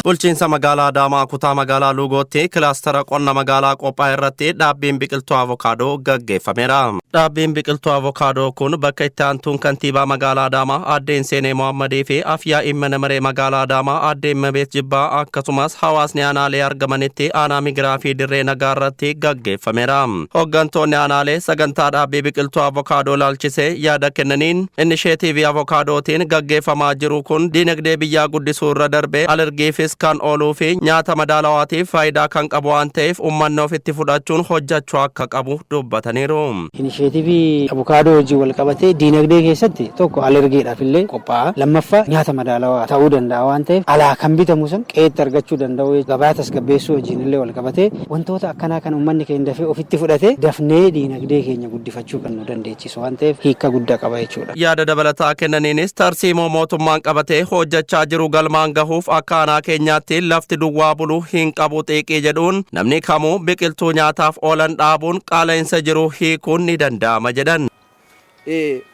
Bulchiinsa magaalaa Adaamaa kutaa magaalaa Luugootti kilaastara qonna magaalaa Qoophaa irratti dhaabbiin biqiltuu avokaadoo gaggeeffameera. Dhaabbiin biqiltuu avokaadoo kun bakka itti aantuun kantiibaa magaalaa Adaamaa aadde Seenee Mohammadii fi afyaa'ii mana maree magaalaa Adaamaa aadde Imabeet Jibbaa akkasumas hawaasni aanaalee argamanitti aanaa migiraa fi dirree nagaa irratti gaggeeffameera. Hooggantoonni aanaalee sagantaa dhaabbii biqiltuu avokaadoo laalchisee yaada kennaniin inisheetiivii avokaadootiin gaggeeffamaa jiru kun diinagdee biyyaa guddisuu irra darbee alergiifis kan ooluu fi nyaata madaalawaatiif faayidaa kan qabu waan ta'eef uummanni ofitti fudhachuun hojjechuu akka qabu dubbataniiru. Inisheetiivii avokaadoo hojii wal qabatee diinagdee keessatti tokko alergiidhaaf illee qophaa'a. Lammaffaa nyaata madaalawaa ta'uu danda'a waan ta'eef alaa kan bitamu sun qe'eetti argachuu danda'u gabaa tasgabbeessuu hojiin illee wal qabatee wantoota akkanaa kan uummanni keenya dafee ofitti fudhate dafnee diinagdee keenya guddifachuu kan nu dandeechisu waan ta'eef hiika guddaa qaba jechuudha. Yaada dabalataa kennaniinis tarsiimoo mootummaan qabatee hojjechaa jiru galmaan gahuuf akka aanaa keenyaatti lafti duwwaa buluu hin qabu xiiqii jedhuun namni kamuu biqiltuu nyaataaf oolan dhaabuun qaala'insa jiru hiikuun ni danda'ama jedhan.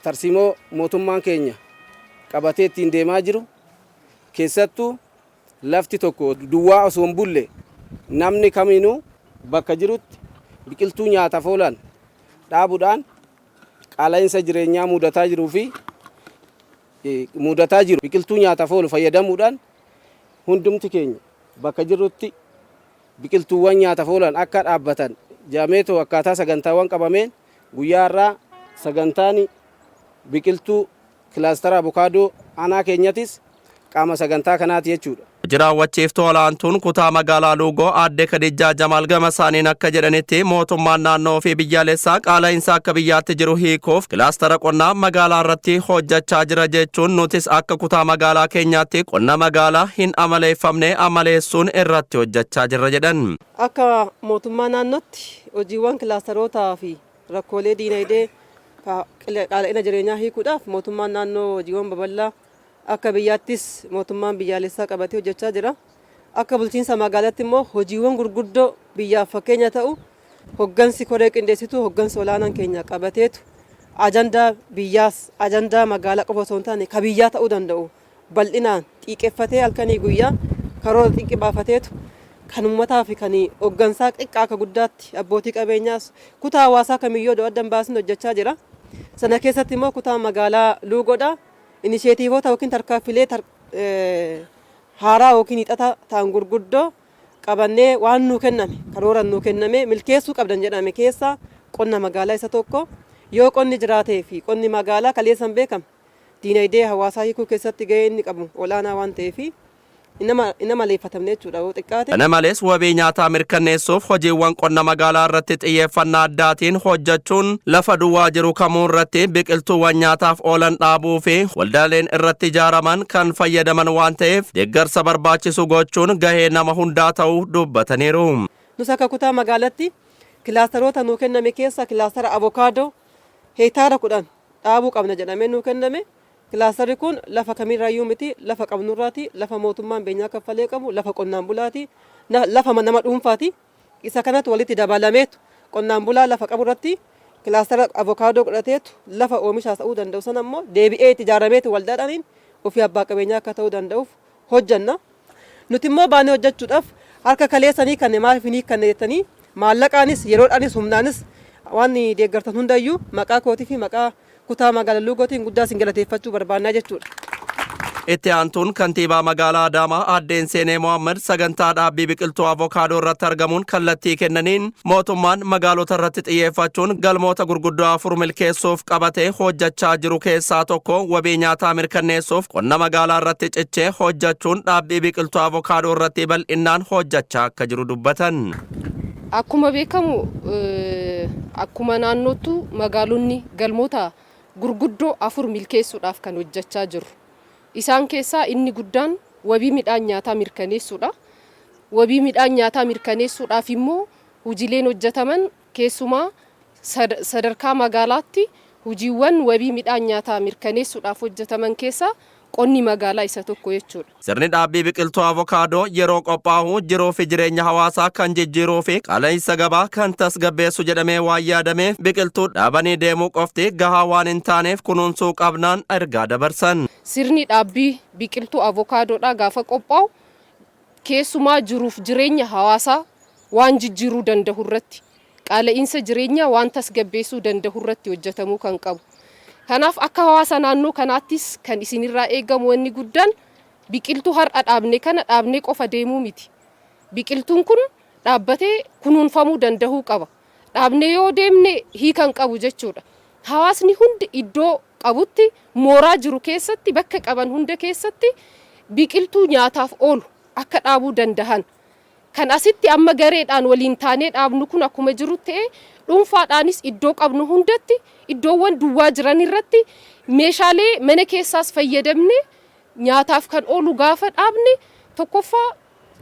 Tarsiimoo mootummaan keenya qabatee ittiin deemaa jiru keessattuu lafti tokko duwwaa osoo hin bulle namni kamiinuu bakka jirutti biqiltuu nyaataaf oolan dhaabuudhaan qaala'insa jireenyaa mudataa jiruu fi mudataa jiru biqiltuu nyaataaf oolu fayyadamuudhaan hundumti keenya bakka jirutti biqiltuuwwan nyaataaf oolan akka dhaabbatan jaameetoo akkaataa sagantaawwan qabameen guyyaa irraa sagantaan biqiltuu kilaastara avokaadoo aanaa keenyattis qaama sagantaa kanaati jechuudha. Jiraawwachiiftuu olaantuun kutaa magaalaa Luugoo aadde Khadijaa Jamaal gama isaaniin akka jedhanitti mootummaan naannoo fi biyyaalessaa qaala'insa akka biyyaatti jiru hiikuuf kilaastara qonnaa magaalaa irratti hojjechaa jira jechuun nutis akka kutaa magaalaa keenyaatti qonna magaalaa hin amaleeffamne amaleessuun irratti hojjechaa jirra jedhan. Akka mootummaa naannootti hojiiwwan kilaastarotaa fi rakkoolee diinagdee qaala'ina jireenyaa hiikuudhaaf mootummaan naannoo hojiiwwan babal'aa akka biyyaattis mootummaan biyyaalessaa qabatee hojjechaa jira. Akka bulchiinsa magaalaatti immoo hojiiwwan gurguddoo biyyaaf fakkeenya ta'u hoggansi koree qindeessituu hoggansi olaanaan keenya qabateetu ajandaa biyyaas ajandaa magaalaa qofa osoo hin taane ka biyyaa ta'uu danda'u bal'inaan xiiqeffatee halkanii guyyaa karoora xiqqi baafateetu kan uummataa fi kan hoggansaa xiqqaa akka guddaatti abbootii qabeenyaas kutaa hawaasaa kamiyyoo adda hin baasin hojjechaa jira. Sana keessatti immoo kutaa magaalaa Luugoodha. Inisheetiivoota yookiin tarkaanfilee haaraa yookiin hidhata ta'an gurguddoo qabannee waan nuu kenname karoora nuu kenname milkeessuu qabdan jedhame keessaa qonna magaalaa isa tokko yoo qonni jiraatee fi qonni magaalaa kaleessan beekama diinagdee hawaasaa hiikuu keessatti gahee inni qabu olaanaa waan ta'eef inni maleeffatamne jechuudha yoo xiqqaate. Kana malees wabii nyaataa mirkaneessuuf hojiiwwan qonna magaalaa irratti xiyyeeffannaa addaatiin hojjechuun lafa duwwaa jiru kamuu irratti biqiltuuwwan nyaataaf oolan dhaabuu fi waldaaleen irratti ijaaraman kan fayyadaman waan ta'eef deeggarsa barbaachisu gochuun gahee nama hundaa ta'uu dubbataniiru. Nus akka kutaa magaalaatti kilaastaroota nuu kenname keessa kilaastara avokaadoo heektaara 10 dhaabuu qabna jedhamee nuu kenname. Kilaastarri kun lafa kamirraayyuu miti lafa qabnurraati lafa mootummaan beenyaa kaffalee qabu lafa qonnaan bulaati lafa nama dhuunfaati isa kanatti walitti dabalameetu qonnaan bulaa lafa qaburratti kilaastara avokaadoo godhateetu lafa oomishaas ta'uu danda'u sana immoo deebi'ee itti ijaarameetu waldaadhaaniin ofii abbaa qabeenyaa akka ta'uu danda'uuf hojjanna. Nuti immoo baanee hojjechuudhaaf harka kaleessanii kan maaliif hin hiikkanne jettanii maallaqaanis yeroodhaanis humnaanis waan deeggartan hundayyuu maqaa kootii fi maqaa kutaa magaalaa Luugootiin guddaa isin galateeffachuu barbaannaa jechuudha. Itti aantuun kantiibaa magaalaa Adaamaa aadde Seenee Mohammad sagantaa dhaabbii biqiltuu avokaadoo irratti argamuun kallattii kennaniin mootummaan magaalota irratti xiyyeeffachuun galmoota gurguddoo 4 milkeessuuf qabatee hojjechaa jiru keessaa tokko wabii nyaataa mirkaneessuuf qonna magaalaa irratti cichee hojjechuun dhaabbii biqiltuu avokaadoo irratti bal'inaan hojjechaa akka jiru dubbatan. Akkuma beekamu akkuma naannootu magaalonni galmoota gurguddoo 4 milkeessuudhaaf kan hojjechaa jiru. Isaan keessaa inni guddaan wabii midhaan nyaataa mirkaneessuudha. Wabii midhaan nyaataa mirkaneessuudhaaf immoo hojiileen hojjetaman keessumaa sadarkaa magaalaatti hojiiwwan wabii midhaan nyaataa mirkaneessuudhaaf hojjetaman keessaa qonni magaalaa isa tokko jechuudha. Sirni dhaabbii biqiltuu avokaadoo yeroo qophaa'u jiruu fi jireenya hawaasaa kan jijjiiruu fi qaala'insa gabaa kan tasgabbeessu jedhamee waan yaadameef biqiltuu dhaabanii deemuu qofti gahaa waan hin taaneef kunuunsuu qabnaan ergaa dabarsan. Sirni dhaabbii biqiltuu avokaadoodhaa gaafa qophaa'u keessumaa jiruuf jireenya hawaasaa waan jijjiiruu danda'u irratti qaala'insa jireenyaa waan tasgabbeessuu danda'u irratti hojjetamuu kan qabu. Kanaaf akka hawaasa naannoo kanaattis kan isinirraa eegamu wanni guddaan biqiltuu har'a dhaabne kana dhaabnee qofa deemuu miti. Biqiltuun kun dhaabbatee kunuunfamuu danda'uu qaba. Dhaabnee yoo deemne hiikan qabu jechuudha. Hawaasni hundi iddoo qabutti mooraa jiru keessatti bakka qaban hunda keessatti biqiltuu nyaataaf oolu akka dhaabuu danda'an. Kan asitti amma gareedhaan waliin taanee dhaabnu kun akkuma jiru ta'e dhuunfaadhaanis iddoo qabnu hundatti iddoowwan duwwaa jiran irratti meeshaalee mana keessaas fayyadamne nyaataaf kan oolu gaafa dhaabne tokkoffaa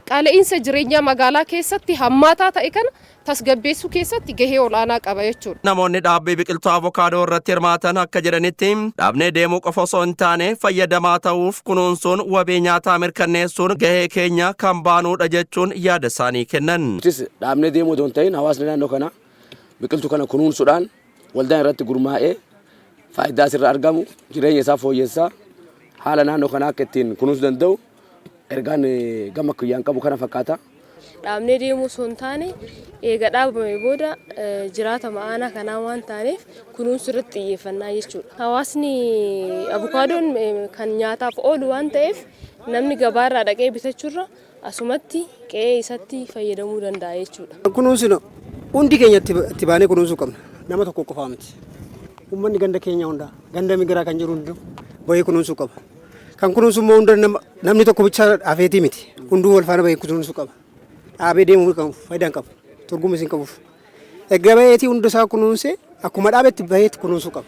qaala'insa jireenyaa magaalaa keessatti hammaataa ta'e kana tasgabbeessuu keessatti gahee olaanaa qaba jechuudha. Namoonni dhaabbii biqiltuu avokaadoo irratti hirmaatan akka jedhanitti dhaabnee deemuu qofa osoo hin taane fayyadamaa ta'uuf kunuunsuun wabii nyaataa mirkaneessuun gahee keenya kan baanuudha jechuun yaada isaanii kennan. Dhaabnee deemuu osoo hin ta'in hawaasni naannoo kana biqiltuu kana kunuunsuudhaan waldaan irratti gurmaa'ee faayidaa asirraa argamu jireenya isaa fooyyessaa haala naannoo kana akka ittiin kunuunsuu danda'u ergaan gama kiyyaan qabu kana fakkaata. Dhaabnee deemuu osoo hin taane eega dhaabame booda jiraata ma'aanaa kanaa waan taaneef kunuunsu irratti xiyyeeffannaa jechuudha. Hawaasni avokaadoon kan nyaataaf oolu waan ta'eef namni gabaarraa dhaqee bitachuurra asumatti qe'ee isatti fayyadamuu danda'a jechuudha. Kunuunsinu hundi keenya itti baanee kunuunsuu qabna. Nama tokko qofaa miti. Uummanni ganda keenya hundaa ganda migiraa kan jiru hunduu bahee kunuunsuu qaba. Kan kunuunsu immoo hunda namni tokko bicha afeetii miti. Hunduu wal faana bahee kunuunsuu qaba. Dhaabee deemuu qabu faayidaan qabu turguma isin qabuuf. Egaa baheetii hundisaa kunuunsee akkuma dhaabetti baheetti kunuunsuu qaba.